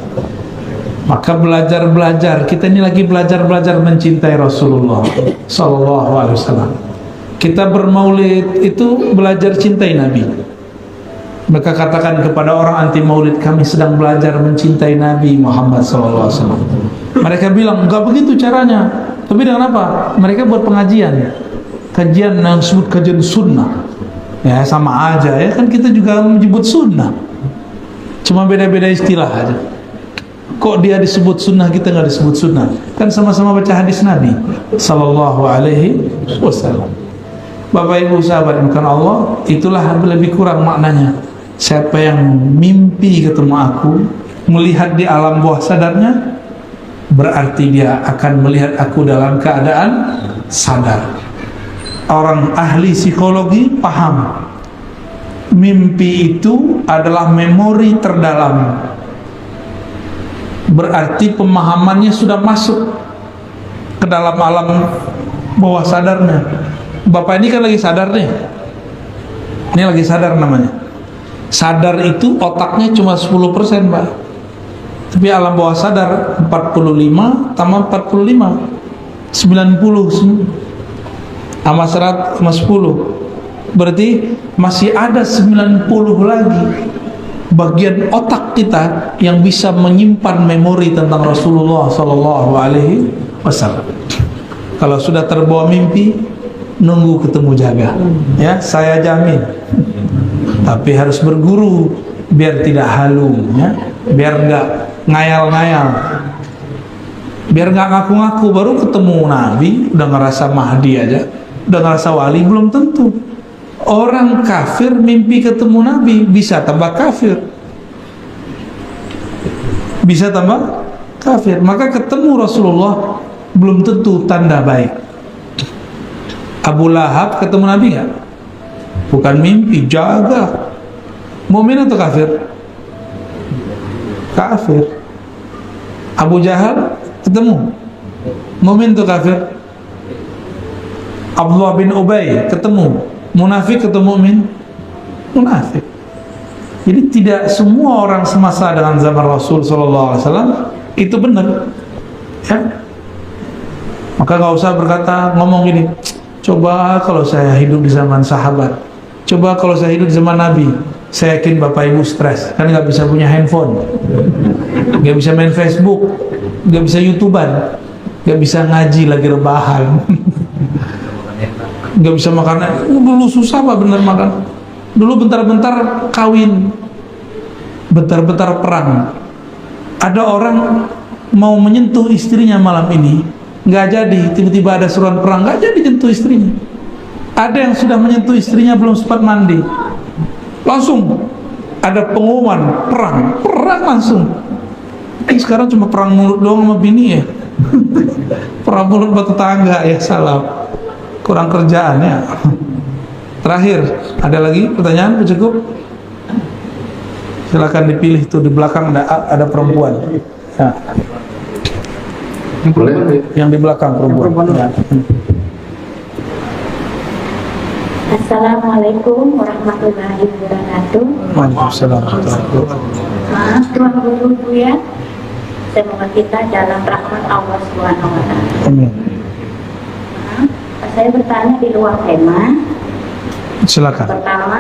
Maka belajar, kita ini lagi belajar mencintai Rasulullah SAW. Kita bermaulid itu belajar cintai Nabi. Maka katakan kepada orang anti maulid, kami sedang belajar mencintai Nabi Muhammad SAW. Mereka bilang, enggak begitu caranya. Tapi dengan apa? Mereka buat pengajian yang disebut kajian sunnah. Ya sama aja ya kan, kita juga menyebut sunnah, cuma beda-beda istilah aja. Kok dia disebut sunnah, kita nggak disebut sunnah? Kan sama-sama baca hadis Nabi Sallallahu Alaihi Wasallam. Bapak Ibu sahabat bukan Allah, itulah lebih kurang maknanya. Siapa yang mimpi ketemu aku, melihat di alam bawah sadarnya, berarti dia akan melihat aku dalam keadaan sadar. Orang ahli psikologi paham, mimpi itu adalah memori terdalam. Berarti pemahamannya sudah masuk ke dalam alam bawah sadarnya. Bapak ini kan lagi sadar nih. Ini lagi sadar namanya. Sadar itu otaknya cuma 10% Pak. Tapi alam bawah sadar 45 tambah 45 90 sama 100 sama 10, berarti masih ada 90 lagi bagian otak kita yang bisa menyimpan memori tentang Rasulullah SAW. Kalau sudah terbawa mimpi, nunggu ketemu jaga. Ya, saya jamin. Tapi harus berguru biar tidak halu, ya. Biar nggak ngayal-ngayal. Biar nggak ngaku-ngaku baru ketemu Nabi udah ngerasa Mahdi aja, udah ngerasa wali, belum tentu. Orang kafir mimpi ketemu Nabi bisa tambah kafir, bisa tambah kafir. Maka ketemu Rasulullah belum tentu tanda baik. Abu Lahab ketemu Nabi nggak? Bukan mimpi, jaga. Mukmin atau kafir? Kafir. Abu Jahal ketemu, mukmin atau kafir? Abdullah bin Ubay ketemu, munafik atau mukmin? Munafik. Jadi tidak semua orang semasa dengan zaman Rasul SAW itu benar, ya. Maka nggak usah berkata ngomong gini, coba kalau saya hidup di zaman sahabat, coba kalau saya hidup di zaman Nabi, saya yakin bapak ibu stres, kan nggak bisa punya handphone, nggak bisa main Facebook, nggak bisa YouTuber, nggak bisa ngaji lagi rebahan, nggak bisa makan. Dulu susah pak bener makan. Dulu bentar-bentar kawin, bentar-bentar perang. Ada orang mau menyentuh istrinya malam ini, nggak jadi. Tiba-tiba ada seruan perang, nggak jadi jentuh istrinya. Ada yang sudah menyentuh istrinya belum sempat mandi, langsung ada pengumuman perang langsung. Sekarang cuma perang mulut doang sama bini ya. Perang mulut buat tetangga ya, salah. Kurang kerjaan ya. Terakhir, ada lagi pertanyaan? Cukup? Silakan dipilih tuh di belakang ada perempuan. Ya. Boleh? Yang di belakang perempuan. Ya. Assalamualaikum warahmatullahi wabarakatuh. Waalaikumsalam warahmatullahi wabarakatuh. Maaf Tuan Guru ya. Semoga kita dalam rahmat Allah Subhanahu wa taala. Amin. Saya bertanya di luar tema. Silakan. Pertama,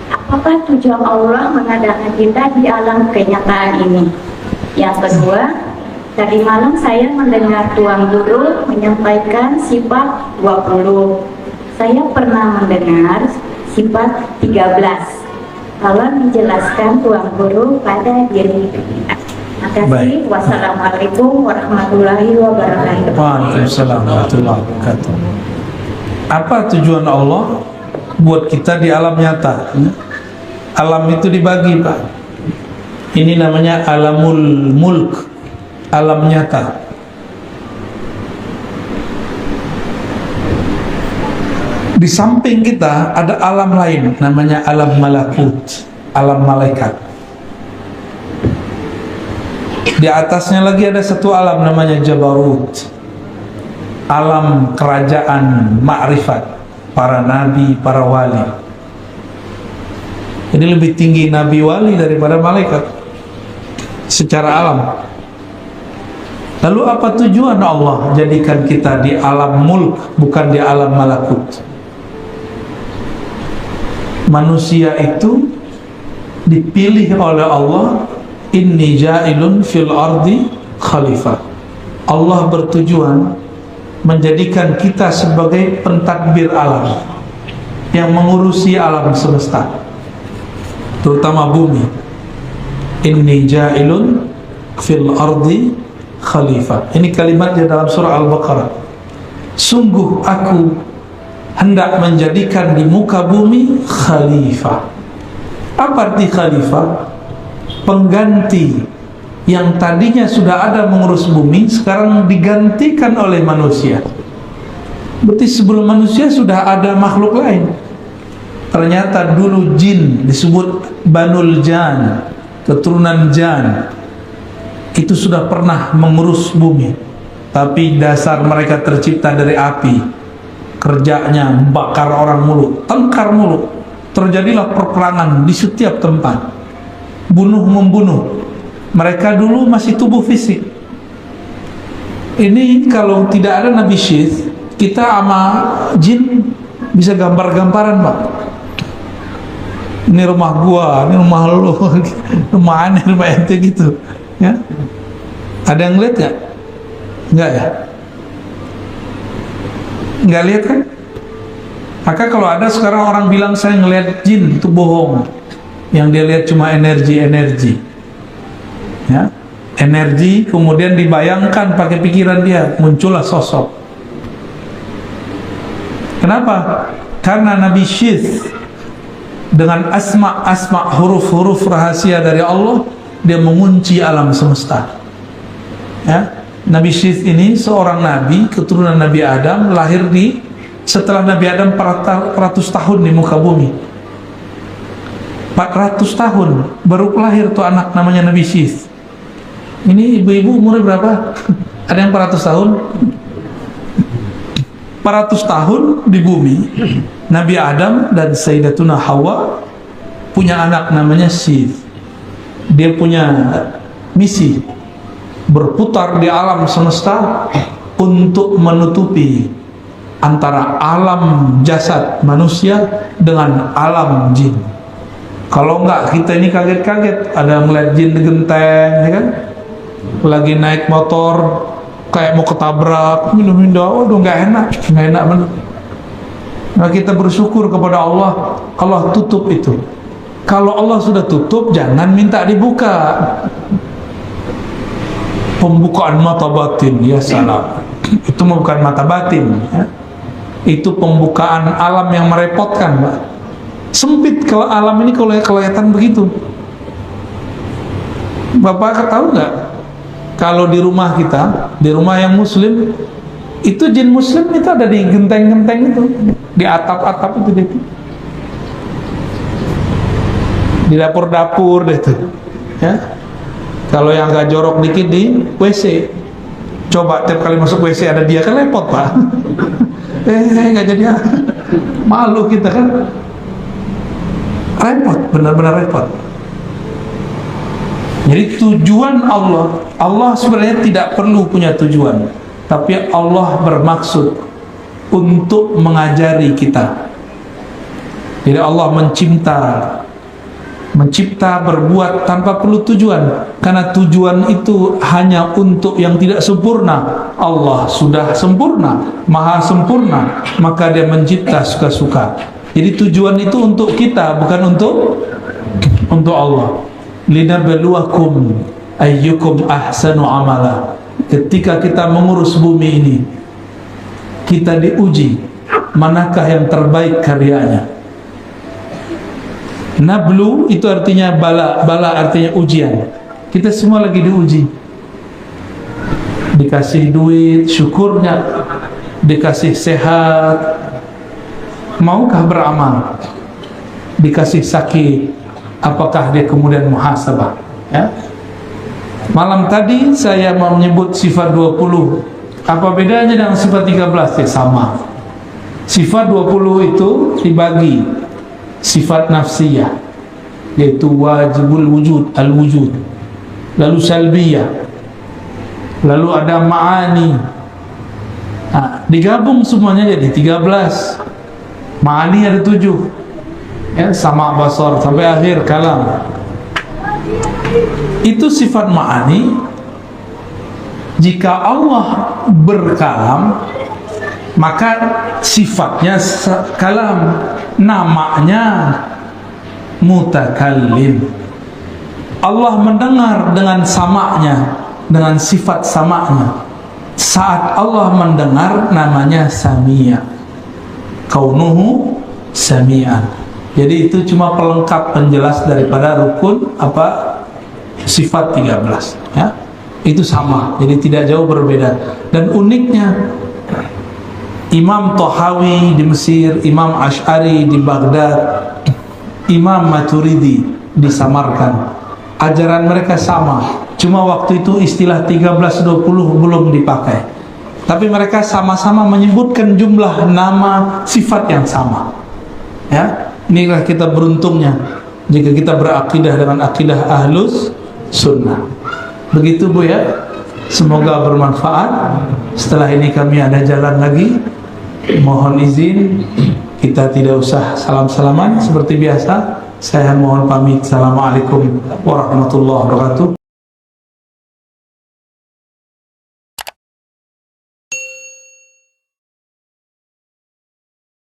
apakah tujuan Allah mengadakan kita di alam kenyataan ini? Yang kedua, tadi malam saya mendengar Tuan Guru menyampaikan sifat 20. Saya pernah mendengar sifat 13. Tolong dijelaskan Tuan Guru pada diri kita. Terima kasih. Baik. Wassalamualaikum warahmatullahi wabarakatuh. Waalaikumsalam warahmatullahi wabarakatuh. Apa tujuan Allah buat kita di alam nyata? Alam itu dibagi Pak. Ini namanya alamul mulk, alam nyata. Di samping kita ada alam lain, namanya alam malakut, alam malaikat. Di atasnya lagi ada satu alam namanya Jabarut, alam kerajaan ma'rifat, para nabi, para wali. Jadi lebih tinggi nabi wali daripada malaikat secara alam. Lalu apa tujuan Allah jadikan kita di alam mulk, bukan di alam malakut? Manusia itu dipilih oleh Allah, inni ja'ilun fil ardi khalifah. Allah bertujuan menjadikan kita sebagai pentadbir alam, yang mengurusi alam semesta, terutama bumi. Inni ja'ilun fil ardi khalifah. Ini kalimatnya dalam surah Al-Baqarah. Sungguh aku hendak menjadikan di muka bumi khalifah. Apa arti khalifah? Pengganti yang tadinya sudah ada mengurus bumi, sekarang digantikan oleh manusia. Berarti sebelum manusia sudah ada makhluk lain. Ternyata dulu jin disebut Banul Jan, keturunan Jan, itu sudah pernah mengurus bumi. Tapi dasar mereka tercipta dari api, kerjanya membakar orang mulu, tengkar mulu. Terjadilah perperangan di setiap tempat, bunuh-membunuh. Mereka dulu masih tubuh fisik. Ini kalau tidak ada Nabi Syith, kita sama jin bisa gambar-gambaran Pak. Ini rumah gua, ini rumah lu, rumah aneh, rumah ente gitu, ya. Ada yang lihat nggak? Nggak ya. Nggak lihat kan? Maka kalau ada sekarang orang bilang saya ngelihat jin, itu bohong. Yang dia lihat cuma energi, ya, energi, kemudian dibayangkan pakai pikiran dia, muncullah sosok. Kenapa? Karena Nabi Syith dengan asma huruf-huruf rahasia dari Allah, dia mengunci alam semesta. Ya, Nabi Syith ini seorang nabi, keturunan Nabi Adam, lahir setelah Nabi Adam 400 tahun di muka bumi. 400 tahun baru lahir tuh anak namanya Nabi Syith. Ini ibu-ibu umurnya berapa? Ada yang 400 tahun? 400 tahun di bumi, Nabi Adam dan Sayyidatuna Hawa punya anak namanya Syith. Dia punya misi berputar di alam semesta untuk menutupi antara alam jasad manusia dengan alam jin. Kalau enggak, kita ini kaget-kaget ada ngeliat jin di genteng, ya kan? Lagi naik motor kayak mau ketabrak, minum-minum, udah nggak enak bener. Nah, kita bersyukur kepada Allah, Allah tutup itu. Kalau Allah sudah tutup, jangan minta dibuka. Pembukaan mata batin, ya salam. Itu bukan mata batin, ya. Itu pembukaan alam yang merepotkan, Pak. Sempit kalau alam ini kalau kelihatan begitu. Bapak tahu nggak? Kalau di rumah kita, di rumah yang muslim, itu jin muslim itu ada di genteng-genteng itu, di atap-atap itu, di dapur-dapur deh tuh, ya. Kalau yang agak jorok dikit di WC, coba tiap kali masuk WC ada dia, kan repot, Pak. Nggak jadi, malu kita kan, repot, benar-benar repot. Jadi tujuan Allah sebenarnya tidak perlu punya tujuan, tapi Allah bermaksud untuk mengajari kita. Jadi Allah mencipta berbuat tanpa perlu tujuan, karena tujuan itu hanya untuk yang tidak sempurna. Allah sudah sempurna, maha sempurna, maka dia mencipta suka-suka. Jadi tujuan itu untuk kita, bukan untuk Allah. Linabluwakum ayyukum ahsanu amala. Ketika kita mengurus bumi ini, kita diuji manakah yang terbaik karyanya. Nablu itu artinya bala artinya ujian. Kita semua lagi diuji. Dikasih duit, syukurnya. Dikasih sehat, maukah beramal? Dikasih sakit, apakah dia kemudian muhasabah, ya? Malam tadi saya mau menyebut sifat 20. Apa bedanya dengan sifat 13? Ya sama. Sifat 20 itu dibagi sifat nafsiyah, yaitu wajibul wujud, al-wujud, lalu salbiyah, lalu ada ma'ani. Nah, digabung semuanya jadi 13. Ma'ani ada 7, ya, sama basar sampai akhir kalam. Itu sifat ma'ani. Jika Allah berkalam, maka sifatnya kalam, namanya mutakallim. Allah mendengar dengan samanya, dengan sifat samanya. Saat Allah mendengar, namanya samia, kaunuhu sami'an. Jadi itu cuma pelengkap penjelas daripada rukun sifat 13, ya. Itu sama, jadi tidak jauh berbeda. Dan uniknya, Imam Tahawi di Mesir, Imam Ash'ari di Baghdad, Imam Maturidi di Samarkand, ajaran mereka sama. Cuma waktu itu istilah 13-20 belum dipakai, tapi mereka sama-sama menyebutkan jumlah nama sifat yang sama, ya. Inilah kita beruntungnya jika kita berakidah dengan akidah ahlus sunnah. Begitu Bu, ya. Semoga bermanfaat. Setelah ini kami ada jalan lagi. Mohon izin, kita tidak usah salam-salaman seperti biasa. Saya mohon pamit. Assalamualaikum warahmatullahi wabarakatuh.